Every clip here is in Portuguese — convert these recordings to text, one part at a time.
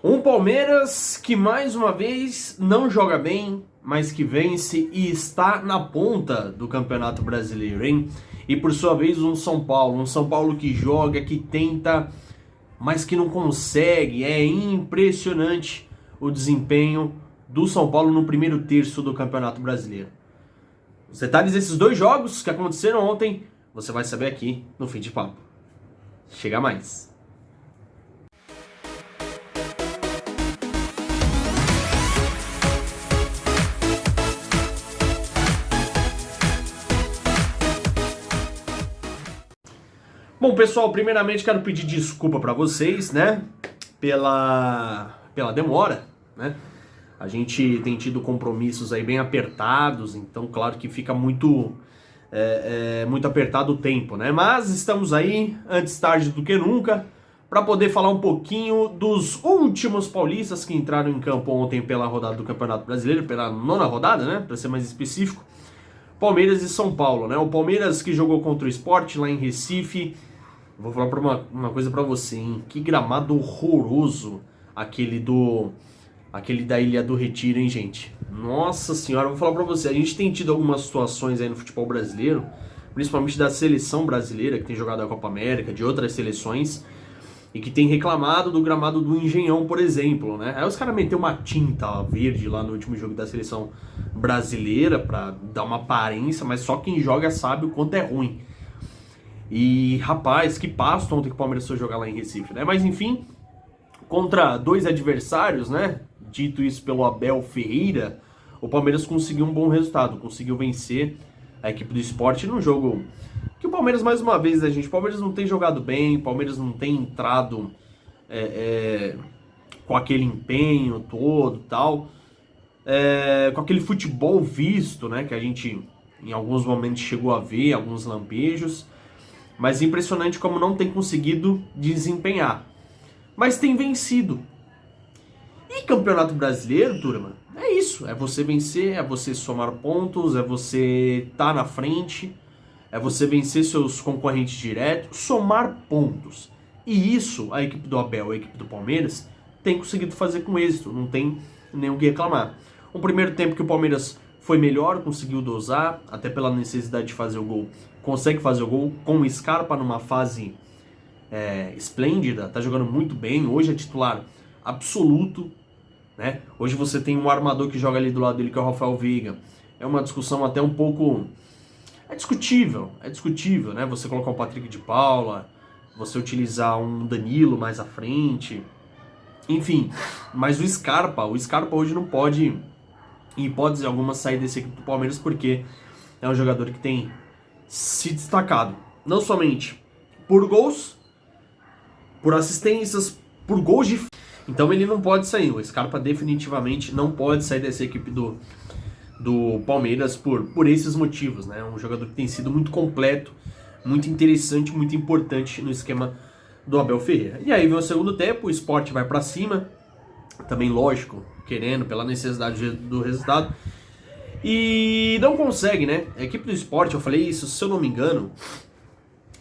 Um Palmeiras que mais uma vez não joga bem, mas que vence e está na ponta do Campeonato Brasileiro, hein? E por sua vez um São Paulo que joga, que tenta, mas que não consegue. É impressionante o desempenho do São Paulo no primeiro terço do Campeonato Brasileiro. Os detalhes desses dois jogos que aconteceram ontem, você vai saber aqui no Fim de Papo. Chega mais! Bom, pessoal, primeiramente quero pedir desculpa para vocês, né, pela demora, né? A gente tem tido compromissos aí bem apertados, então claro que fica muito muito apertado o tempo, né? Mas estamos aí, antes tarde do que nunca, para poder falar um pouquinho dos últimos paulistas que entraram em campo ontem pela rodada do Campeonato Brasileiro, pela nona rodada, né, para ser mais específico. Palmeiras e São Paulo, né? O Palmeiras que jogou contra o Sport lá em Recife. Vou falar uma coisa pra você, hein? Que gramado horroroso aquele da Ilha do Retiro, hein, gente? Nossa senhora, vou falar pra você. A gente tem tido algumas situações aí no futebol brasileiro, principalmente da seleção brasileira, que tem jogado a Copa América, de outras seleções, e que tem reclamado do gramado do Engenhão, por exemplo, né? Aí os caras meteram uma tinta verde lá no último jogo da seleção brasileira pra dar uma aparência, mas só quem joga sabe o quanto é ruim. E, rapaz, que pasto ontem que o Palmeiras foi jogar lá em Recife, né? Mas, enfim, contra dois adversários, né? Dito isso pelo Abel Ferreira, o Palmeiras conseguiu um bom resultado. Conseguiu vencer a equipe do Sport num jogo que o Palmeiras, mais uma vez, né, gente? O Palmeiras não tem jogado bem, o Palmeiras não tem entrado com aquele empenho todo e tal. Com aquele futebol visto, né? Que a gente, em alguns momentos, chegou a ver, alguns lampejos. Mas impressionante como não tem conseguido desempenhar. Mas tem vencido. E Campeonato Brasileiro, turma, é isso. É você vencer, é você somar pontos, é você estar na frente, é você vencer seus concorrentes diretos, somar pontos. E isso a equipe do Abel, a equipe do Palmeiras, tem conseguido fazer com êxito. Não tem nem o que reclamar. O primeiro tempo que o Palmeiras foi melhor, conseguiu dosar, até pela necessidade de fazer o gol. Consegue fazer o gol com o Scarpa numa fase esplêndida, tá jogando muito bem. Hoje é titular absoluto, né? Hoje você tem um armador que joga ali do lado dele, que é o Rafael Veiga. É uma discussão até um pouco... É discutível, né? Você colocar o Patrick de Paula, você utilizar um Danilo mais à frente, enfim. Mas o Scarpa hoje não pode, em hipótese alguma, sair desse equipe do Palmeiras, porque é um jogador que tem se destacado, não somente por gols, por assistências, por gols de... Então ele não pode sair, o Scarpa definitivamente não pode sair dessa equipe do Palmeiras por esses motivos, né? Um jogador que tem sido muito completo, muito interessante, muito importante no esquema do Abel Ferreira. E aí vem o segundo tempo, o Sport vai pra cima, também lógico, querendo, pela necessidade do resultado, e não consegue, né? A equipe do Sport, eu falei isso, se eu não me engano,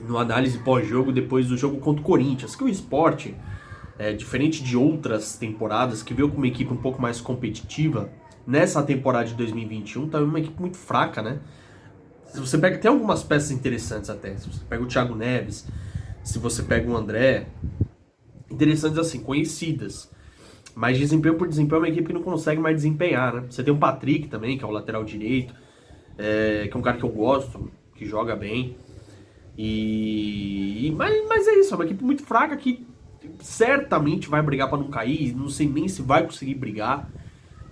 no análise pós-jogo, depois do jogo contra o Corinthians, que o Sport, diferente de outras temporadas, que veio com uma equipe um pouco mais competitiva, nessa temporada de 2021, tá uma equipe muito fraca, né? Se você pega, tem algumas peças interessantes até, se você pega o Thiago Neves, se você pega o André, interessantes assim, conhecidas. Mas desempenho por desempenho é uma equipe que não consegue mais desempenhar, né? Você tem o Patrick também, que é o lateral direito, que é um cara que eu gosto, que joga bem. Mas é isso, é uma equipe muito fraca que certamente vai brigar para não cair, não sei nem se vai conseguir brigar.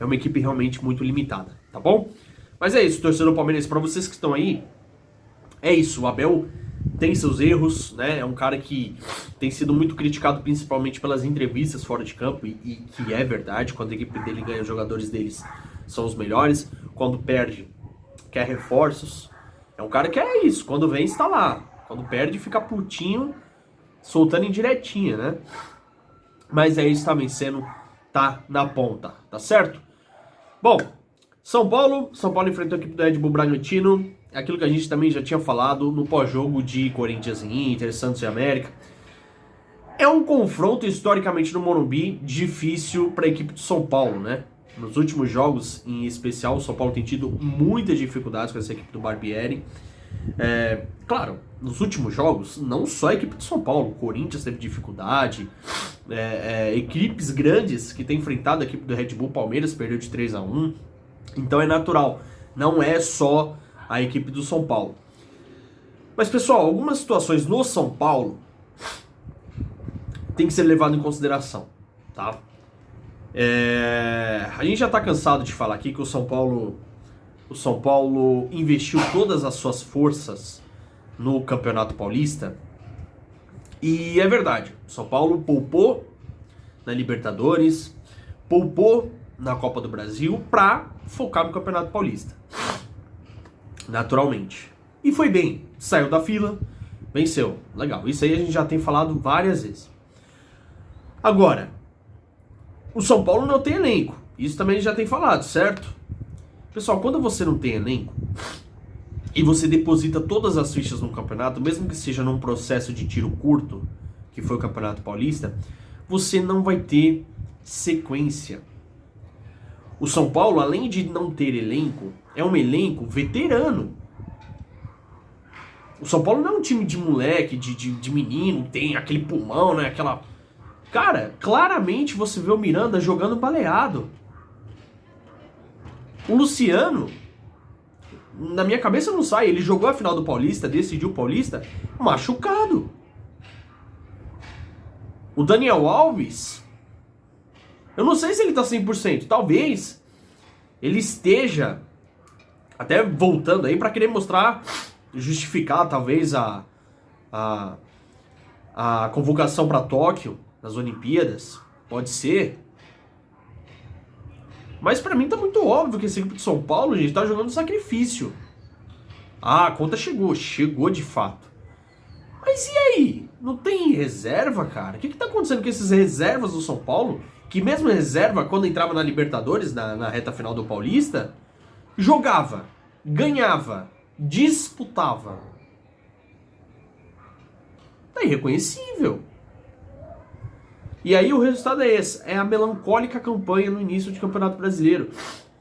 É uma equipe realmente muito limitada, tá bom? Mas é isso, torcedor palmeirense, para vocês que estão aí, é isso, o Abel tem seus erros, né? É um cara que tem sido muito criticado, principalmente pelas entrevistas fora de campo, e que é verdade, quando a equipe dele ganha, os jogadores deles são os melhores. Quando perde, quer reforços. É um cara que é isso, quando vem está lá. Quando perde, fica putinho, soltando indiretinha, né? Mas é isso, tá vencendo, tá na ponta, tá certo? Bom, São Paulo enfrentou a equipe do Red Bull Bragantino. É aquilo que a gente também já tinha falado no pós-jogo de Corinthians e Inter, Santos e América. É um confronto historicamente no Morumbi difícil para a equipe de São Paulo, né? Nos últimos jogos, em especial, o São Paulo tem tido muitas dificuldades com essa equipe do Barbieri. Claro, nos últimos jogos, não só a equipe de São Paulo, o Corinthians teve dificuldade, equipes grandes que têm enfrentado a equipe do Red Bull, Palmeiras perdeu de 3-1, então é natural, não é só a equipe do São Paulo. Mas pessoal, algumas situações no São Paulo tem que ser levado em consideração, tá? A gente já tá cansado de falar aqui que o São Paulo investiu todas as suas forças no Campeonato Paulista. E é verdade, o São Paulo poupou na Libertadores, poupou na Copa do Brasil pra focar no Campeonato Paulista. Naturalmente. E foi bem, saiu da fila, venceu. Legal, isso aí a gente já tem falado várias vezes. Agora, o São Paulo não tem elenco. Isso também a gente já tem falado, certo? Pessoal, quando você não tem elenco e você deposita todas as fichas no campeonato, mesmo que seja num processo de tiro curto, que foi o Campeonato Paulista, você não vai ter sequência. O São Paulo, além de não ter elenco, é um elenco veterano. O São Paulo não é um time de moleque, de menino, tem aquele pulmão, né? Aquela... Cara, claramente você vê o Miranda jogando baleado. O Luciano, na minha cabeça não sai, ele jogou a final do Paulista, decidiu o Paulista, machucado. O Daniel Alves, eu não sei se ele tá 100%, talvez ele esteja até voltando aí pra querer mostrar, justificar talvez a convocação pra Tóquio, nas Olimpíadas, pode ser. Mas pra mim tá muito óbvio que esse equipe de São Paulo, gente, tá jogando sacrifício. A conta chegou de fato. Mas e aí? Não tem reserva, cara? O que tá acontecendo com esses reservas do São Paulo? Que mesmo reserva, quando entrava na Libertadores, na reta final do Paulista, jogava, ganhava, disputava. Tá irreconhecível. E aí o resultado é esse, é a melancólica campanha no início do Campeonato Brasileiro.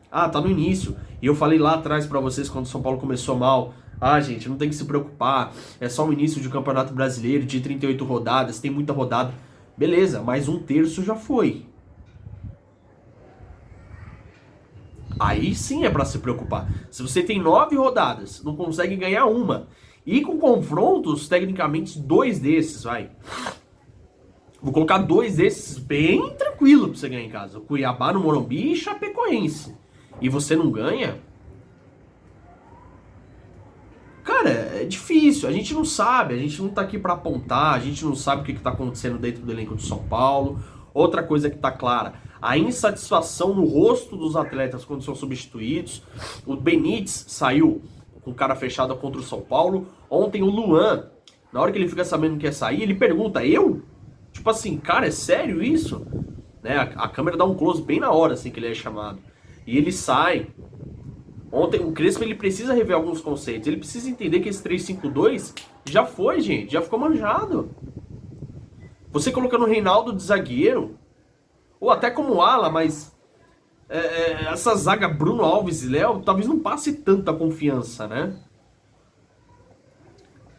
Tá no início. E eu falei lá atrás pra vocês quando o São Paulo começou mal. Gente, não tem que se preocupar, é só o início de Campeonato Brasileiro de 38 rodadas, tem muita rodada. Beleza, mas um terço já foi. Aí sim é pra se preocupar. Se você tem 9 rodadas, não consegue ganhar uma, e com confrontos, tecnicamente, 2 desses, vou colocar 2 desses bem tranquilo pra você ganhar em casa. Cuiabá no Morumbi e Chapecoense. E você não ganha? Cara, é difícil. A gente não sabe. A gente não tá aqui pra apontar. A gente não sabe o que tá acontecendo dentro do elenco de São Paulo. Outra coisa que tá clara. A insatisfação no rosto dos atletas quando são substituídos. O Benítez saiu com cara fechada contra o São Paulo. Ontem o Luan, na hora que ele fica sabendo que ia sair, ele pergunta, eu? Tipo assim, cara, é sério isso? Né? A câmera dá um close bem na hora assim que ele é chamado. E ele sai. Ontem o Crespo ele precisa rever alguns conceitos. Ele precisa entender que esse 3-5-2 já foi, gente. Já ficou manjado. Você colocando o Reinaldo de zagueiro, ou até como ala, mas essa zaga Bruno Alves e Léo talvez não passe tanta confiança, né?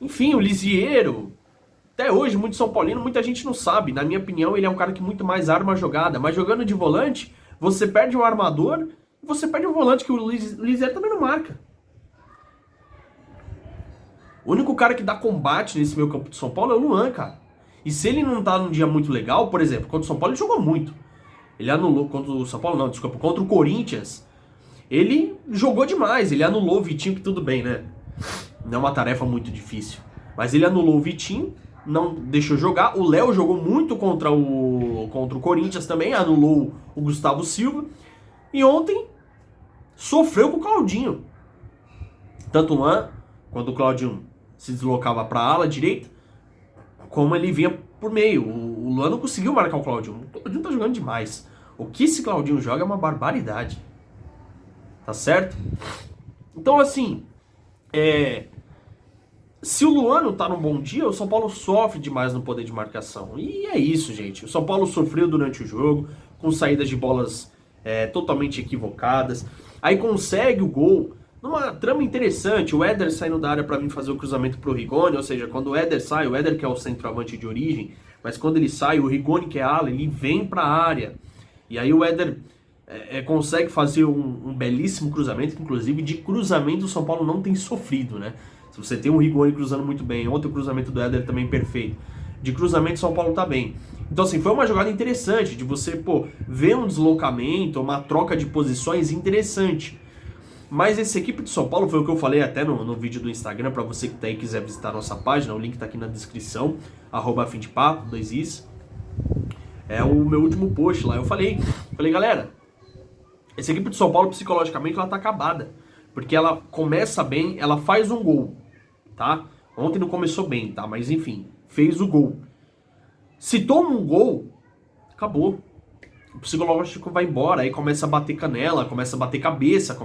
Enfim, o Lisieiro, até hoje, muito São Paulino, muita gente não sabe. Na minha opinião, ele é um cara que muito mais arma a jogada. Mas jogando de volante, você perde um armador e você perde um volante que o Lisieiro também não marca. O único cara que dá combate nesse meio campo de São Paulo é o Luan, cara. E se ele não tá num dia muito legal, por exemplo, contra o São Paulo ele jogou muito. Ele anulou, contra o São Paulo não, desculpa, contra o Corinthians, ele jogou demais, ele anulou o Vitinho, que tudo bem, né? Não é uma tarefa muito difícil. Mas ele anulou o Vitinho, não deixou jogar. O Léo jogou muito contra o Corinthians também, anulou o Gustavo Silva. E ontem sofreu com o Claudinho. Tanto o Luan, quando o Claudinho se deslocava para a ala direita, como ele vinha por meio. O Luan não conseguiu marcar o Claudinho. O Claudinho tá jogando demais. O que esse Claudinho joga é uma barbaridade. Tá certo? Então, assim, Se o Luan não tá num bom dia, o São Paulo sofre demais no poder de marcação. E é isso, gente. O São Paulo sofreu durante o jogo, com saídas de bolas totalmente equivocadas. Aí consegue o gol numa trama interessante. O Éder saindo da área para vir fazer o cruzamento pro Rigoni. Ou seja, quando o Éder sai, o Éder que é o centroavante de origem, mas quando ele sai, o Rigoni que é ala, ele vem pra área. E aí o Éder consegue fazer um belíssimo cruzamento, que inclusive de cruzamento o São Paulo não tem sofrido, né? Se você tem um Rigoni cruzando muito bem, outro cruzamento do Éder também perfeito. De cruzamento o São Paulo tá bem. Então assim, foi uma jogada interessante de você, ver um deslocamento, uma troca de posições interessante. Mas essa equipe do São Paulo foi o que eu falei até no vídeo do Instagram, para você que tá aí quiser visitar a nossa página, o link tá aqui na descrição, @fimdepapo, 2is. É o meu último post lá. Eu falei, galera, essa equipe do São Paulo psicologicamente ela tá acabada. Porque ela começa bem, ela faz um gol, tá? Ontem não começou bem, tá? Mas enfim, fez o gol. Se toma um gol, acabou. O psicológico vai embora, aí começa a bater canela, começa a bater cabeça,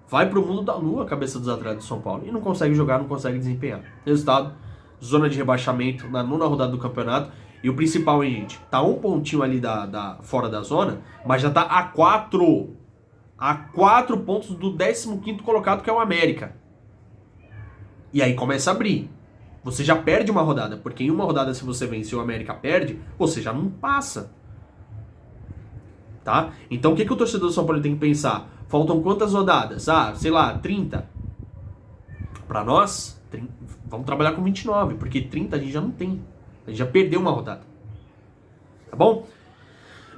vai pro mundo da lua a cabeça dos atletas do São Paulo. E não consegue jogar, não consegue desempenhar. Resultado, zona de rebaixamento na 9ª rodada do campeonato. E o principal, hein, gente? Tá um pontinho ali fora da zona, mas já tá a 4 pontos do 15º colocado, que é o América. E aí começa a abrir. Você já perde uma rodada, porque em uma rodada, se você vencer o América perde, você já não passa. Tá? Então o que o torcedor do São Paulo tem que pensar? Faltam quantas rodadas? Sei lá, 30. Pra nós, vamos trabalhar com 29, porque 30 a gente já não tem. A gente já perdeu uma rodada. Tá bom?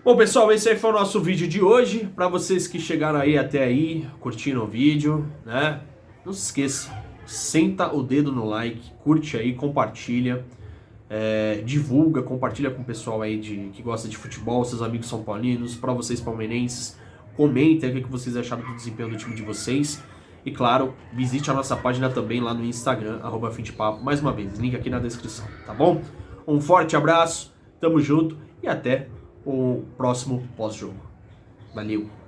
Bom, pessoal, esse aí foi o nosso vídeo de hoje. Para vocês que chegaram aí até aí, curtiram o vídeo, né? Não se esqueça, senta o dedo no like, curte aí, compartilha, divulga, compartilha com o pessoal aí que gosta de futebol, seus amigos são paulinos, para vocês palmeirenses. Comentem o que vocês acharam do desempenho do time de vocês. E claro, visite a nossa página também lá no Instagram, @fimdepapo, mais uma vez, link aqui na descrição, tá bom? Um forte abraço, tamo junto e até o próximo pós-jogo. Valeu!